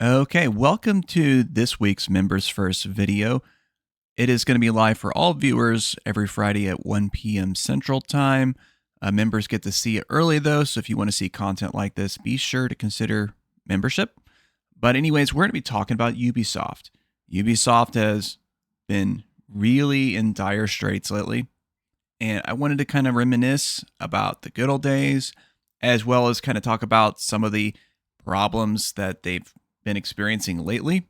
Okay, welcome to this week's Members First video. It is going to be live for all viewers every Friday at 1 p.m. Central Time. Members get to see it early though, so if you want to see content like this, be sure to consider membership. But anyways, we're going to be talking about Ubisoft. Ubisoft has been really in dire straits lately, and I wanted to kind of reminisce about the good old days, as well as kind of talk about some of the problems that they've been experiencing lately.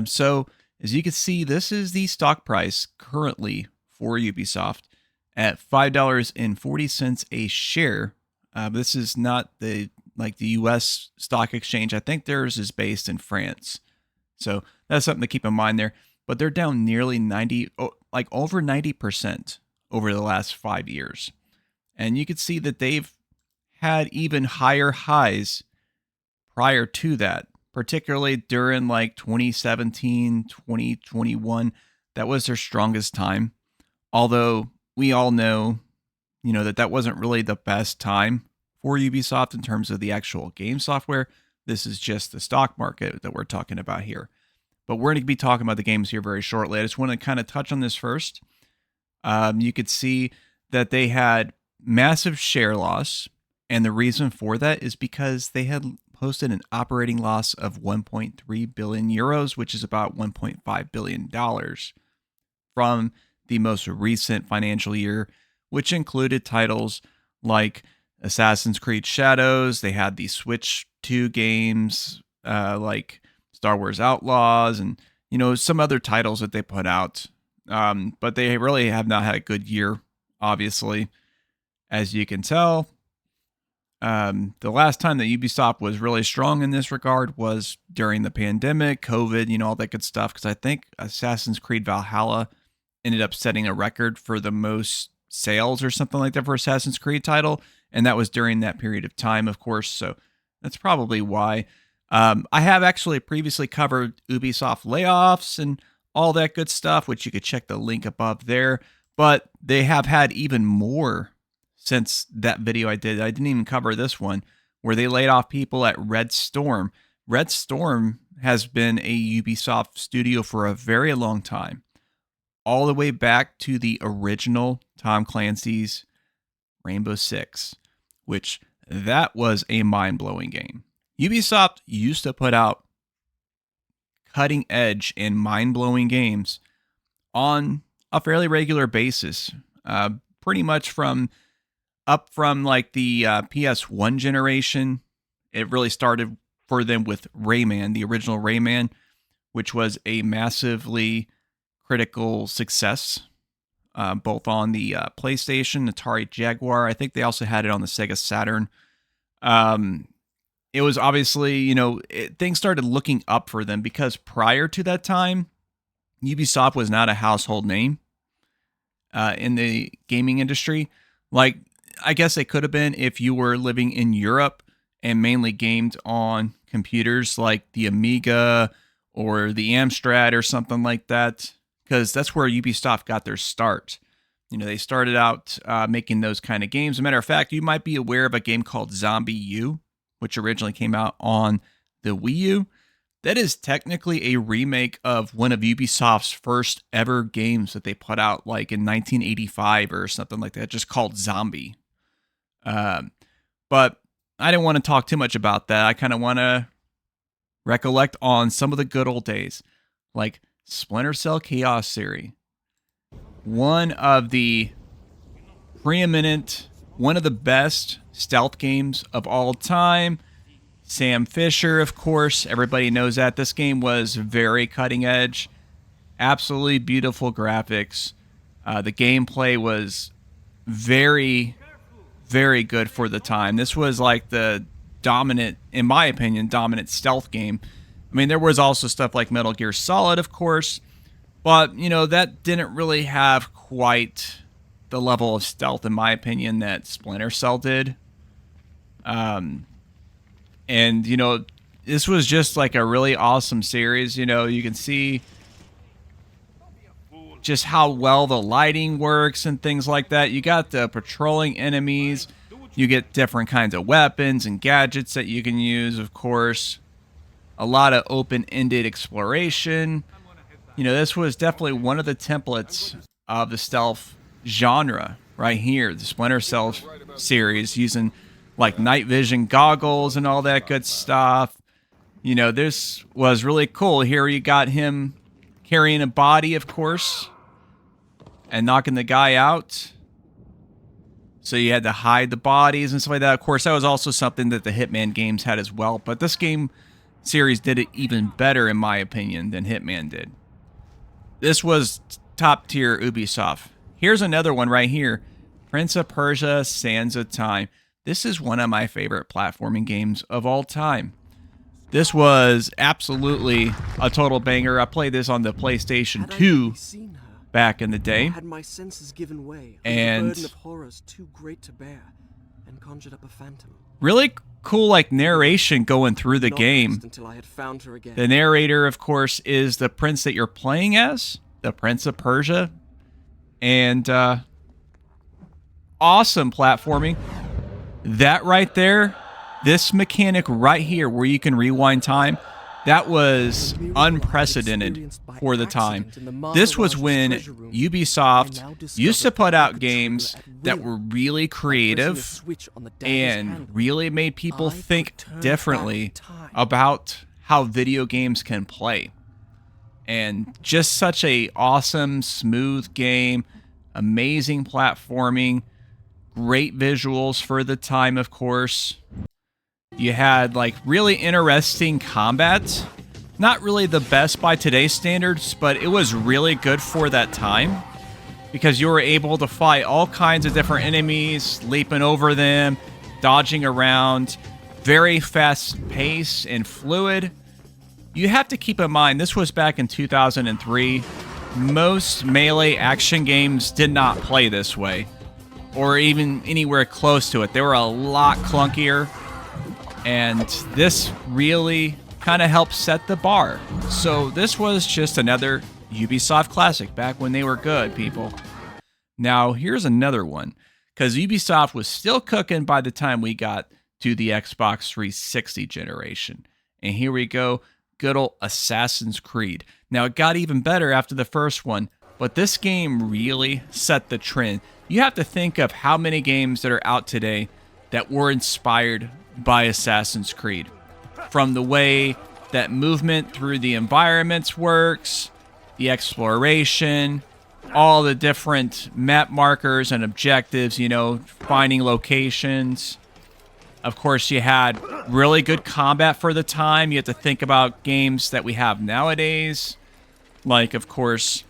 So as you can see, this is the stock price currently for Ubisoft at $5.40 a share. This is not the US stock exchange. I think theirs is based in France. So that's something to keep in mind there. But they're down nearly over 90% over the last 5 years. And you can see that they've had even higher highs prior to that, particularly during like 2017, 2021. That was their strongest time. Although we all know, that wasn't really the best time for Ubisoft in terms of the actual game software. This is just the stock market that we're talking about here. But we're going to be talking about the games here very shortly. I just want to kind of touch on this first. You could see that they had massive share loss. And the reason for that is because they had posted an operating loss of 1.3 billion euros, which is about $1.5 billion from the most recent financial year, which included titles like Assassin's Creed Shadows. They had the Switch 2 games like Star Wars Outlaws and, some other titles that they put out. But they really have not had a good year, obviously, as you can tell. The last time that Ubisoft was really strong in this regard was during the pandemic, COVID, all that good stuff. Because I think Assassin's Creed Valhalla ended up setting a record for the most sales or something like that for Assassin's Creed title. And that was during that period of time, of course. So that's probably why. I have actually previously covered Ubisoft layoffs and all that good stuff, which you could check the link above there. But they have had even more since that video I did. I didn't even cover this one, where they laid off people at Red Storm. Red Storm has been a Ubisoft studio for a very long time, all the way back to the original Tom Clancy's Rainbow Six, which that was a mind-blowing game. Ubisoft used to put out cutting edge and mind-blowing games on a fairly regular basis, pretty much from like the PS1 generation. It really started for them with Rayman, the original Rayman, which was a massively critical success, both on the PlayStation, Atari Jaguar. I think they also had it on the Sega Saturn. It was obviously, things started looking up for them because prior to that time, Ubisoft was not a household name in the gaming industry. Like, I guess it could have been if you were living in Europe and mainly gamed on computers like the Amiga or the Amstrad or something like that, because that's where Ubisoft got their start. They started out making those kind of games. As a matter of fact, you might be aware of a game called Zombie U, which originally came out on the Wii U. That is technically a remake of one of Ubisoft's first ever games that they put out like in 1985 or something like that, just called Zombie. But I didn't want to talk too much about that. I kind of want to recollect on some of the good old days, like Splinter Cell Chaos Theory. One of the preeminent, one of the best stealth games of all time. Sam Fisher, of course, everybody knows that. This game was very cutting edge, absolutely beautiful graphics. The gameplay was very, very good for the time. This was like the dominant, in my opinion, dominant stealth game. I mean, there was also stuff like Metal Gear Solid, of course, but, that didn't really have quite the level of stealth, in my opinion, that Splinter Cell did. And, this was just like a really awesome series. You can see just how well the lighting works and things like that. You got the patrolling enemies. You get different kinds of weapons and gadgets that you can use, of course. a lot of open-ended exploration. You know, this was definitely one of the templates of the stealth genre right here, the Splinter Cell series, using like night vision goggles and all that good stuff. You know, this was really cool. Here you got him carrying a body, of course, and knocking the guy out. So you had to hide the bodies and stuff like that. Of course, that was also something that the Hitman games had as well. But this game series did it even better, in my opinion, than Hitman did. This was top tier Ubisoft. Here's another one right here. Prince of Persia, Sands of Time. This is one of my favorite platforming games of all time. This was absolutely a total banger. I played this on the PlayStation 2 back in the day. Had my senses given way, and the burden of horrors too great to bear, and conjured up a phantom. Really cool like narration going through the game. Until I had found her again. The narrator, of course, is the prince that you're playing as, the Prince of Persia. And awesome platforming. That right there, this mechanic right here where you can rewind time, that was unprecedented for the time. This was when Ubisoft used to put out games that were really creative and really made people think differently about how video games can play. And just such a awesome, smooth game, amazing platforming, great visuals for the time, of course. You had like really interesting combat. Not really the best by today's standards, but it was really good for that time because you were able to fight all kinds of different enemies, leaping over them, dodging around, very fast pace and fluid. You have to keep in mind, this was back in 2003. Most melee action games did not play this way or even anywhere close to it. They were a lot clunkier. And this really kind of helped set the bar. So this was just another Ubisoft classic back when they were good, people. Now, here's another one. Because Ubisoft was still cooking by the time we got to the Xbox 360 generation. And here we go, good old Assassin's Creed. Now, it got even better after the first one. But this game really set the trend. You have to think of how many games that are out today that were inspired by Assassin's Creed. From the way that movement through the environments works, the exploration, all the different map markers and objectives, you know, finding locations. Of course, you had really good combat for the time. You have to think about games that we have nowadays. Like, of course,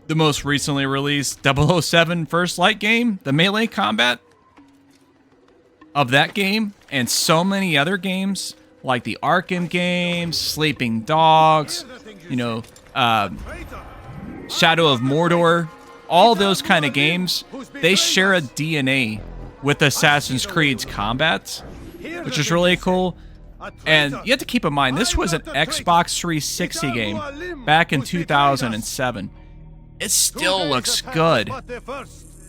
the most recently released 007 First Light game, the melee combat of that game, and so many other games like the Arkham games, Sleeping Dogs, you know, Shadow of Mordor, all those kind of games, they share a DNA with Assassin's Creed's combat, which is really cool. And you have to keep in mind, this was an Xbox 360 game back in 2007. It still looks good.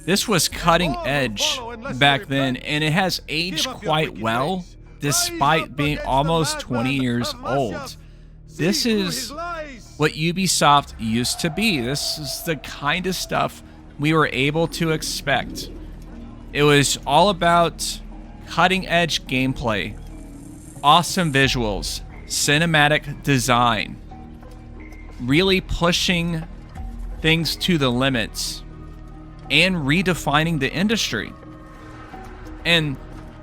This was cutting edge back then, and it has aged quite well, despite being almost 20 years old. This is what Ubisoft used to be. This is the kind of stuff we were able to expect. It was all about cutting edge gameplay, awesome visuals, cinematic design, really pushing things to the limits, and redefining the industry. And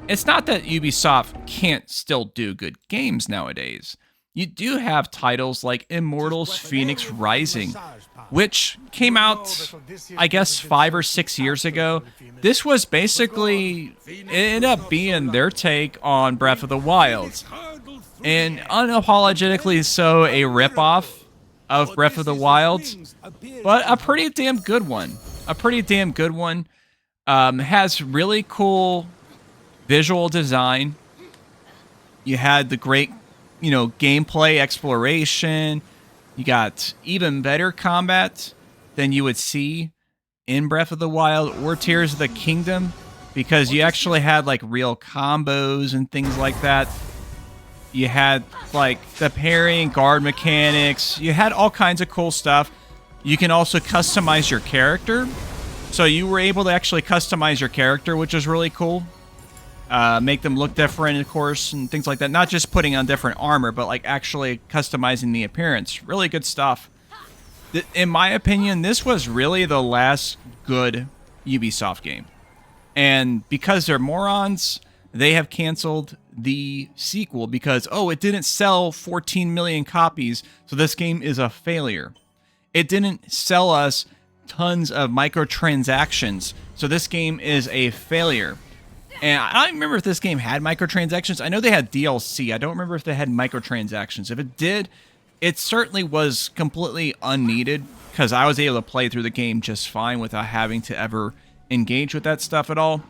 it's not that Ubisoft can't still do good games nowadays. You do have titles like Immortals Phoenix Rising, which came out, I guess, 5 or 6 years ago. This was basically, it ended up being their take on Breath of the Wild. And unapologetically so, a ripoff of Breath of the Wild, but a pretty damn good one. A pretty damn good one. Has really cool visual design. You had the great, you know, gameplay exploration. You got even better combat than you would see in Breath of the Wild or Tears of the Kingdom, because you actually had like real combos and things like that. You had like the parry and guard mechanics. You had all kinds of cool stuff. You can also customize your character. So you were able to actually customize your character, which is really cool. Make them look different, of course, and things like that. Not just putting on different armor, but like actually customizing the appearance. Really good stuff. In my opinion, this was really the last good Ubisoft game. And because they're morons, they have canceled the sequel because, oh, it didn't sell 14 million copies, so this game is a failure. It didn't sell us tons of microtransactions, so this game is a failure. And I don't remember if this game had microtransactions. I know they had DLC. I don't remember if they had microtransactions. If it did, it certainly was completely unneeded because I was able to play through the game just fine without having to ever engage with that stuff at all.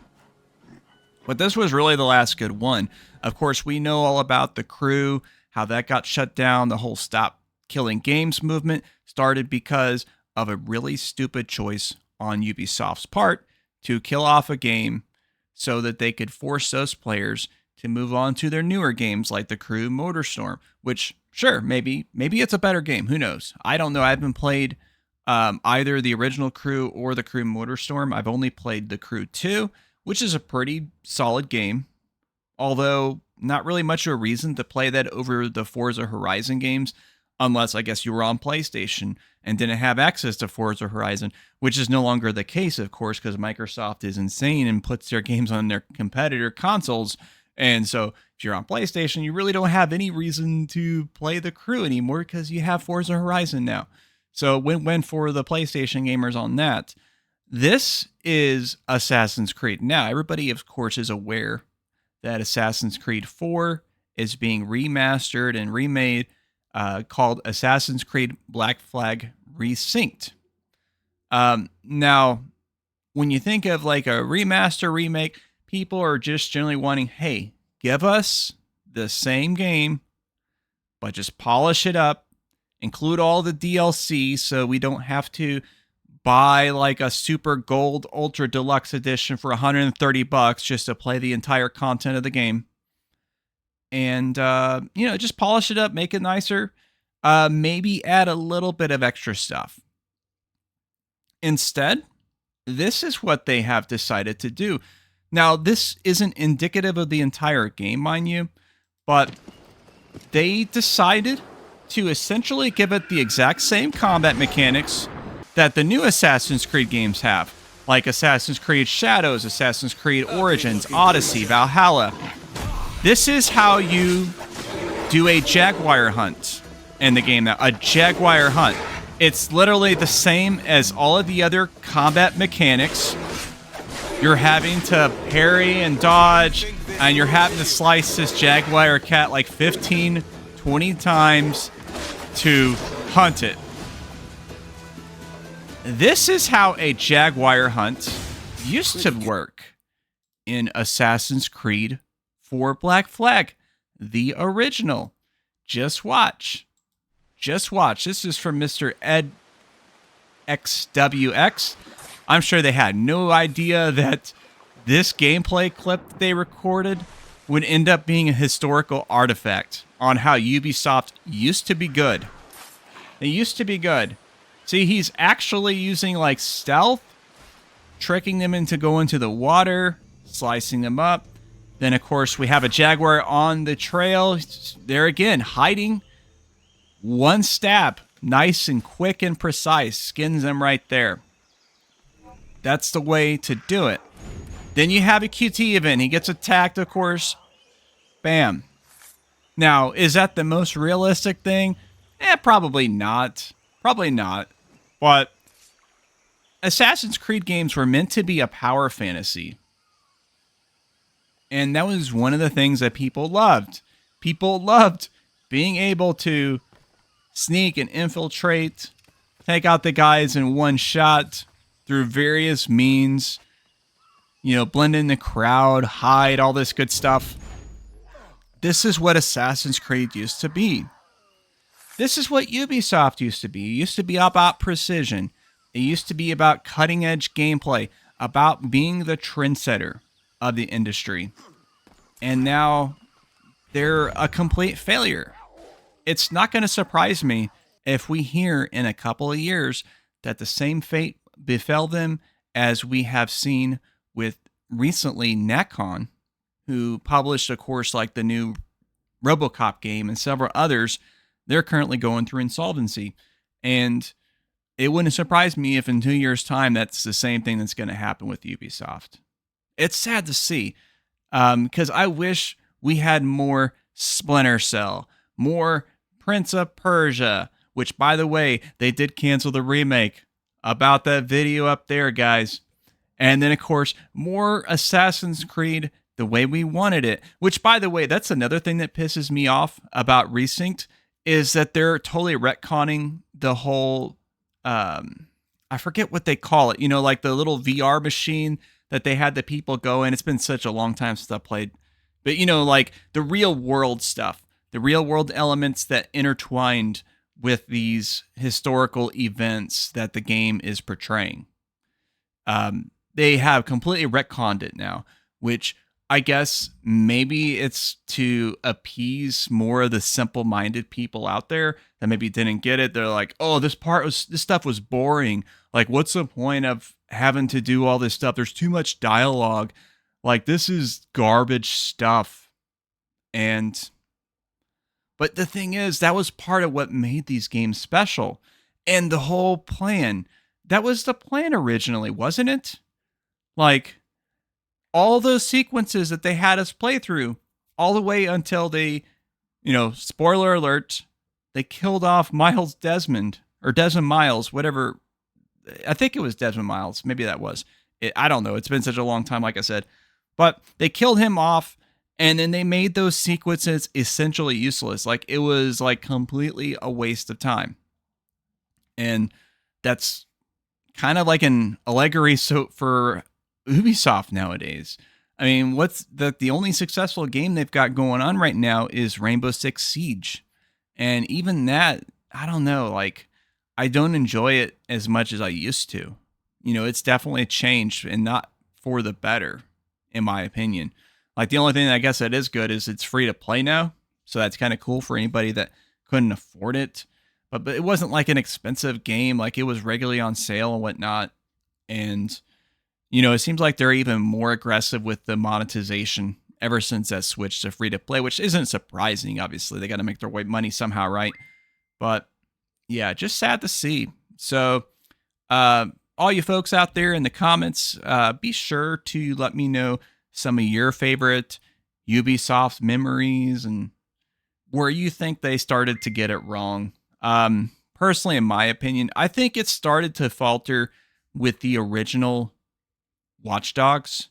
But this was really the last good one. Of course, we know all about The Crew, how that got shut down. The whole stop killing games movement started because of a really stupid choice on Ubisoft's part to kill off a game so that they could force those players to move on to their newer games like The Crew Motorstorm, which, sure, maybe it's a better game. Who knows? I don't know. I haven't played either the original Crew or The Crew Motorstorm. I've only played The Crew 2, which is a pretty solid game, although not really much of a reason to play that over the Forza Horizon games, unless I guess you were on PlayStation and didn't have access to Forza Horizon, which is no longer the case, of course, because Microsoft is insane and puts their games on their competitor consoles. And so if you're on PlayStation, you really don't have any reason to play The Crew anymore because you have Forza Horizon now. So win-win for the PlayStation gamers on that. This is Assassin's Creed. Now, everybody, of course, is aware that Assassin's Creed 4 is being remastered and remade, called Assassin's Creed Black Flag Resynced. Now, when you think of like a remaster, remake, people are just generally wanting, hey, give us the same game, but just polish it up, include all the DLC so we don't have to buy like a super gold ultra deluxe edition for $130 just to play the entire content of the game. And, just polish it up, make it nicer. Maybe add a little bit of extra stuff. Instead, this is what they have decided to do. Now, this isn't indicative of the entire game, mind you, but they decided to essentially give it the exact same combat mechanics that the new Assassin's Creed games have, like Assassin's Creed Shadows, Assassin's Creed Origins, Odyssey, Valhalla. This is how you do a jaguar hunt in the game now, a jaguar hunt. It's literally the same as all of the other combat mechanics. You're having to parry and dodge, and you're having to slice this jaguar cat like 15, 20 times to hunt it. This is how a jaguar hunt used to work in Assassin's Creed 4 Black Flag, the original. Just watch. Just watch. This is from Mr. Ed XWX. I'm sure they had no idea that this gameplay clip they recorded would end up being a historical artifact on how Ubisoft used to be good. They used to be good. See, he's actually using like stealth, tricking them into going to the water, slicing them up. Then, of course, we have a jaguar on the trail. There again, hiding. One stab, nice and quick and precise, skins them right there. That's the way to do it. Then you have a QT event. He gets attacked, of course. Bam. Now, is that the most realistic thing? Probably not. Probably not. But Assassin's Creed games were meant to be a power fantasy. And that was one of the things that people loved. People loved being able to sneak and infiltrate, take out the guys in one shot through various means, blend in the crowd, hide, all this good stuff. This is what Assassin's Creed used to be. This is what Ubisoft used to be. It used to be about precision. It used to be about cutting-edge gameplay, about being the trendsetter of the industry. And now they're a complete failure. It's not going to surprise me if we hear in a couple of years that the same fate befell them as we have seen with recently Necon, who published, of course, like the new RoboCop game and several others. They're currently going through insolvency. And it wouldn't surprise me if in 2 years' time that's the same thing that's going to happen with Ubisoft. It's sad to see because I wish we had more Splinter Cell, more Prince of Persia, which, by the way, they did cancel the remake about that video up there, guys. And then, of course, more Assassin's Creed the way we wanted it, which, by the way, that's another thing that pisses me off about Resynced is that they're totally retconning the whole, I forget what they call it, like the little VR machine that they had the people go in. It's been such a long time since I played, but like the real world stuff, the real world elements that intertwined with these historical events that the game is portraying. They have completely retconned it now, which I guess maybe it's to appease more of the simple-minded people out there that maybe didn't get it. They're like, "Oh, this stuff was boring. Like, what's the point of having to do all this stuff? There's too much dialogue. Like, this is garbage stuff." But the thing is, that was part of what made these games special. And the whole plan, that was the plan originally, wasn't it? Like, all those sequences that they had us play through, all the way until they, spoiler alert, they killed off Miles Desmond, or Desmond Miles, whatever. I think it was Desmond Miles. Maybe that was it. I don't know. It's been such a long time, like I said. But they killed him off, and then they made those sequences essentially useless. Like, it was like completely a waste of time. And that's kind of like an allegory for Ubisoft nowadays. I mean, what's the only successful game they've got going on right now is Rainbow Six Siege. And even that, I don't know, like, I don't enjoy it as much as I used to. It's definitely changed and not for the better, in my opinion. Like, the only thing that I guess that is good is it's free to play now. So that's kind of cool for anybody that couldn't afford it. But it wasn't like an expensive game. Like, it was regularly on sale and whatnot. And it seems like they're even more aggressive with the monetization ever since that switched to free to play, which isn't surprising. Obviously, they got to make their money somehow, right? But yeah, just sad to see. So, all you folks out there in the comments, be sure to let me know some of your favorite Ubisoft memories and where you think they started to get it wrong. Personally, in my opinion, I think it started to falter with the original Watch Dogs.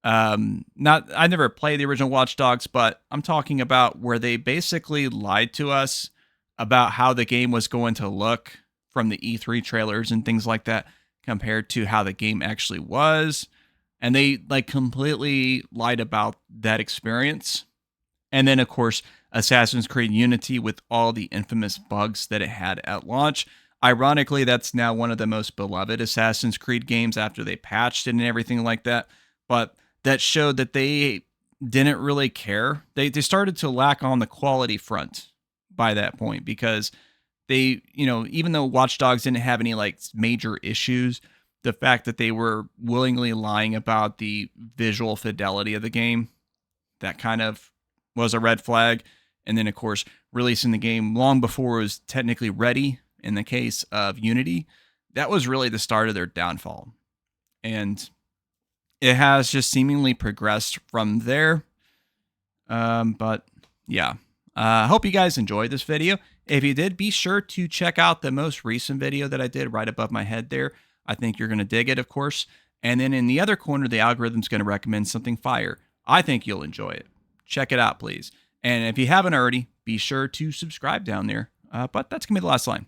I never played the original Watch Dogs, but I'm talking about where they basically lied to us about how the game was going to look from the E3 trailers and things like that compared to how the game actually was. And they completely lied about that experience. And then, of course, Assassin's Creed Unity with all the infamous bugs that it had at launch. Ironically, that's now one of the most beloved Assassin's Creed games after they patched it and everything like that. But that showed that they didn't really care. They started to lack on the quality front by that point because they, even though Watch Dogs didn't have any major issues, the fact that they were willingly lying about the visual fidelity of the game, that kind of was a red flag. And then, of course, releasing the game long before it was technically ready in the case of Unity, that was really the start of their downfall. And it has just seemingly progressed from there. But yeah, I hope you guys enjoyed this video. If you did, be sure to check out the most recent video that I did right above my head there. I think you're going to dig it, of course. And then in the other corner, the algorithm's going to recommend something fire. I think you'll enjoy it. Check it out, please. And if you haven't already, be sure to subscribe down there. But that's going to be the last line.